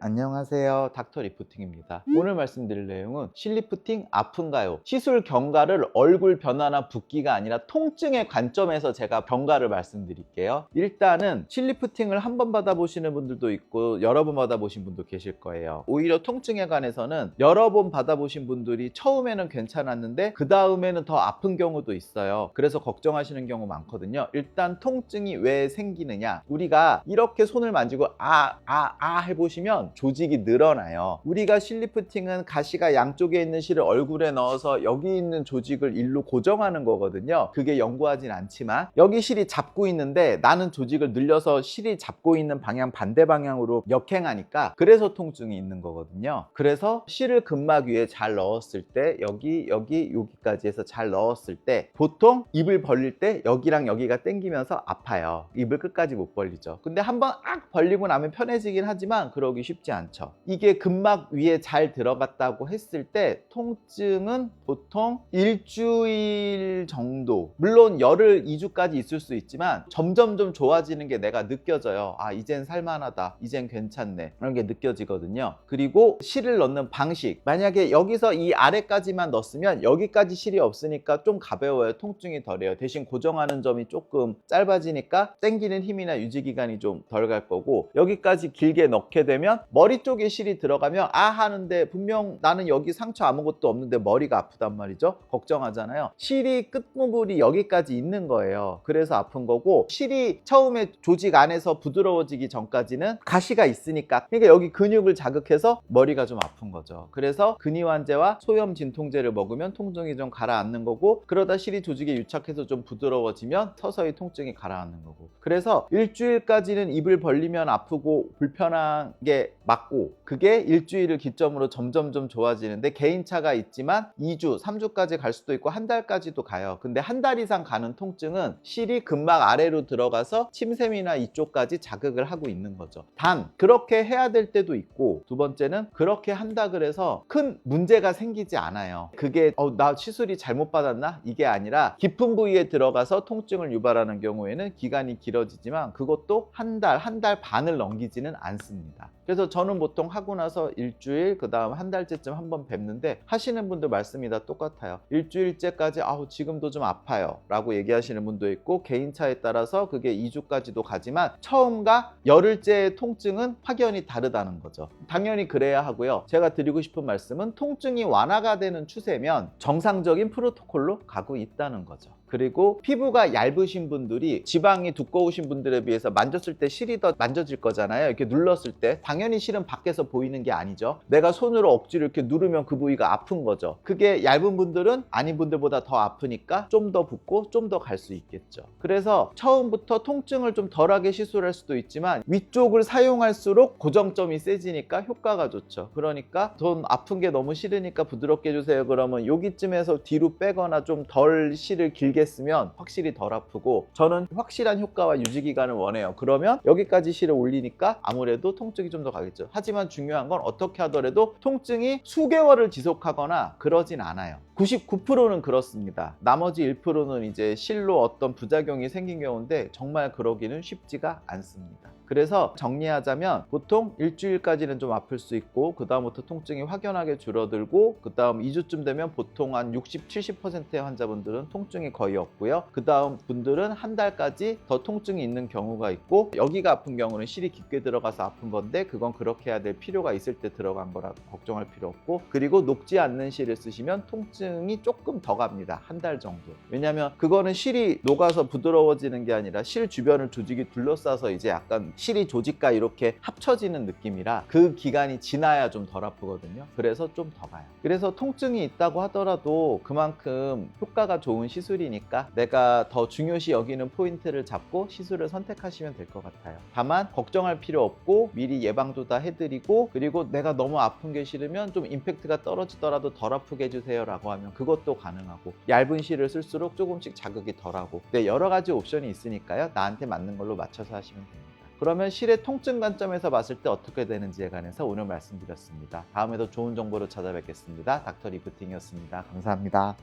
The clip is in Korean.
안녕하세요. 닥터 리프팅입니다. 오늘 말씀드릴 내용은 실리프팅 아픈가요? 시술 경과를 얼굴 변화나 붓기가 아니라 통증의 관점에서 제가 경과를 말씀드릴게요. 일단은 실리프팅을 한 번 받아보시는 분들도 있고 여러 번 받아보신 분도 계실 거예요. 오히려 통증에 관해서는 여러 번 받아보신 분들이 처음에는 괜찮았는데 그 다음에는 더 아픈 경우도 있어요. 그래서 걱정하시는 경우 많거든요. 일단 통증이 왜 생기느냐, 우리가 이렇게 손을 만지고 해보시면 조직이 늘어나요. 우리가 실리프팅은 가시가 양쪽에 있는 실을 얼굴에 넣어서 여기 있는 조직을 일로 고정하는 거거든요. 그게 연구하진 않지만 여기 실이 잡고 있는데 나는 조직을 늘려서 실이 잡고 있는 방향 반대 방향으로 역행하니까 그래서 통증이 있는 거거든요. 그래서 실을 근막 위에 잘 넣었을 때 여기까지 해서 잘 넣었을 때 보통 입을 벌릴 때 여기랑 여기가 당기면서 아파요. 입을 끝까지 못 벌리죠. 근데 한번 벌리고 나면 편해지긴 하지만 그러기 쉽지 않죠. 이게 근막 위에 잘 들어갔다고 했을 때 통증은 보통 일주일 정도, 물론 열흘 2주까지 있을 수 있지만 점점 좋아지는 게 내가 느껴져요. 이젠 살만하다, 이젠 괜찮네, 그런 게 느껴지거든요. 그리고 실을 넣는 방식, 만약에 여기서 이 아래까지만 넣었으면 여기까지 실이 없으니까 좀 가벼워요. 통증이 덜해요. 대신 고정하는 점이 조금 짧아지니까 당기는 힘이나 유지 기간이 좀 덜 갈 거고, 여기까지 길게 넣게 되면 머리 쪽에 실이 들어가면 하는데 분명 나는 여기 상처 아무것도 없는데 머리가 아프단 말이죠. 걱정하잖아요. 실이 끝부분이 여기까지 있는 거예요. 그래서 아픈 거고, 실이 처음에 조직 안에서 부드러워지기 전까지는 가시가 있으니까, 그러니까 여기 근육을 자극해서 머리가 좀 아픈 거죠. 그래서 근이완제와 소염 진통제를 먹으면 통증이 좀 가라앉는 거고, 그러다 실이 조직에 유착해서 좀 부드러워지면 서서히 통증이 가라앉는 거고. 그래서 일주일까지는 입을 벌리면 아프고 불편한 게 맞고, 그게 일주일을 기점으로 점점 좋아지는데 개인차가 있지만 2주, 3주까지 갈 수도 있고 한 달까지도 가요. 근데 한 달 이상 가는 통증은 실이 근막 아래로 들어가서 침샘이나 이쪽까지 자극을 하고 있는 거죠. 단 그렇게 해야 될 때도 있고, 두 번째는 그렇게 한다 그래서 큰 문제가 생기지 않아요. 그게 나 시술이 잘못 받았나? 이게 아니라 깊은 부위에 들어가서 통증을 유발하는 경우에는 기간이 길어지지만 그것도 한 달 반을 넘기지는 않습니다. 그래서 저는 보통 하고 나서 일주일, 그 다음 한 달째쯤 한번 뵙는데 하시는 분들 말씀이 다 똑같아요. 일주일째까지 지금도 좀 아파요 라고 얘기하시는 분도 있고, 개인차에 따라서 그게 2주까지도 가지만 처음과 열흘째의 통증은 확연히 다르다는 거죠. 당연히 그래야 하고요. 제가 드리고 싶은 말씀은 통증이 완화가 되는 추세면 정상적인 프로토콜로 가고 있다는 거죠. 그리고 피부가 얇으신 분들이 지방이 두꺼우신 분들에 비해서 만졌을 때 실이 더 만져질 거잖아요. 이렇게 눌렀을 때 당연히 실은 밖에서 보이는 게 아니죠. 내가 손으로 억지로 이렇게 누르면 그 부위가 아픈 거죠. 그게 얇은 분들은 아닌 분들보다 더 아프니까 좀 더 붓고 좀 더 갈 수 있겠죠. 그래서 처음부터 통증을 좀 덜하게 시술할 수도 있지만 위쪽을 사용할수록 고정점이 세지니까 효과가 좋죠. 그러니까 전 아픈 게 너무 싫으니까 부드럽게 해주세요 그러면 여기쯤에서 뒤로 빼거나 좀 덜 실을 길게 쓰면 확실히 덜 아프고, 저는 확실한 효과와 유지 기간을 원해요. 그러면 여기까지 실을 올리니까 아무래도 통증이 좀 더 가겠죠. 하지만 중요한 건 어떻게 하더라도 통증이 수개월을 지속하거나 그러진 않아요. 99%는 그렇습니다. 나머지 1%는 이제 실로 어떤 부작용이 생긴 경우인데 정말 그러기는 쉽지가 않습니다. 그래서 정리하자면 보통 일주일까지는 좀 아플 수 있고, 그 다음부터 통증이 확연하게 줄어들고, 그 다음 2주쯤 되면 보통 한 60, 70%의 환자분들은 통증이 거의 없고요. 그 다음 분들은 한 달까지 더 통증이 있는 경우가 있고, 여기가 아픈 경우는 실이 깊게 들어가서 아픈 건데 그건 그렇게 해야 될 필요가 있을 때 들어간 거라 걱정할 필요 없고, 그리고 녹지 않는 실을 쓰시면 통증이 조금 더 갑니다. 한 달 정도. 왜냐면 그거는 실이 녹아서 부드러워지는 게 아니라 실 주변을 조직이 둘러싸서 이제 약간 실이 조직과 이렇게 합쳐지는 느낌이라 그 기간이 지나야 좀 덜 아프거든요. 그래서 좀 더 가요. 그래서 통증이 있다고 하더라도 그만큼 효과가 좋은 시술이니까 내가 더 중요시 여기는 포인트를 잡고 시술을 선택하시면 될 것 같아요. 다만 걱정할 필요 없고 미리 예방도 다 해드리고, 그리고 내가 너무 아픈 게 싫으면 좀 임팩트가 떨어지더라도 덜 아프게 해주세요 라고 하면 그것도 가능하고, 얇은 실을 쓸수록 조금씩 자극이 덜하고, 여러 가지 옵션이 있으니까요. 나한테 맞는 걸로 맞춰서 하시면 됩니다. 그러면 실의 통증 관점에서 봤을 때 어떻게 되는지에 관해서 오늘 말씀드렸습니다. 다음에도 좋은 정보로 찾아뵙겠습니다. 닥터 리프팅이었습니다. 감사합니다.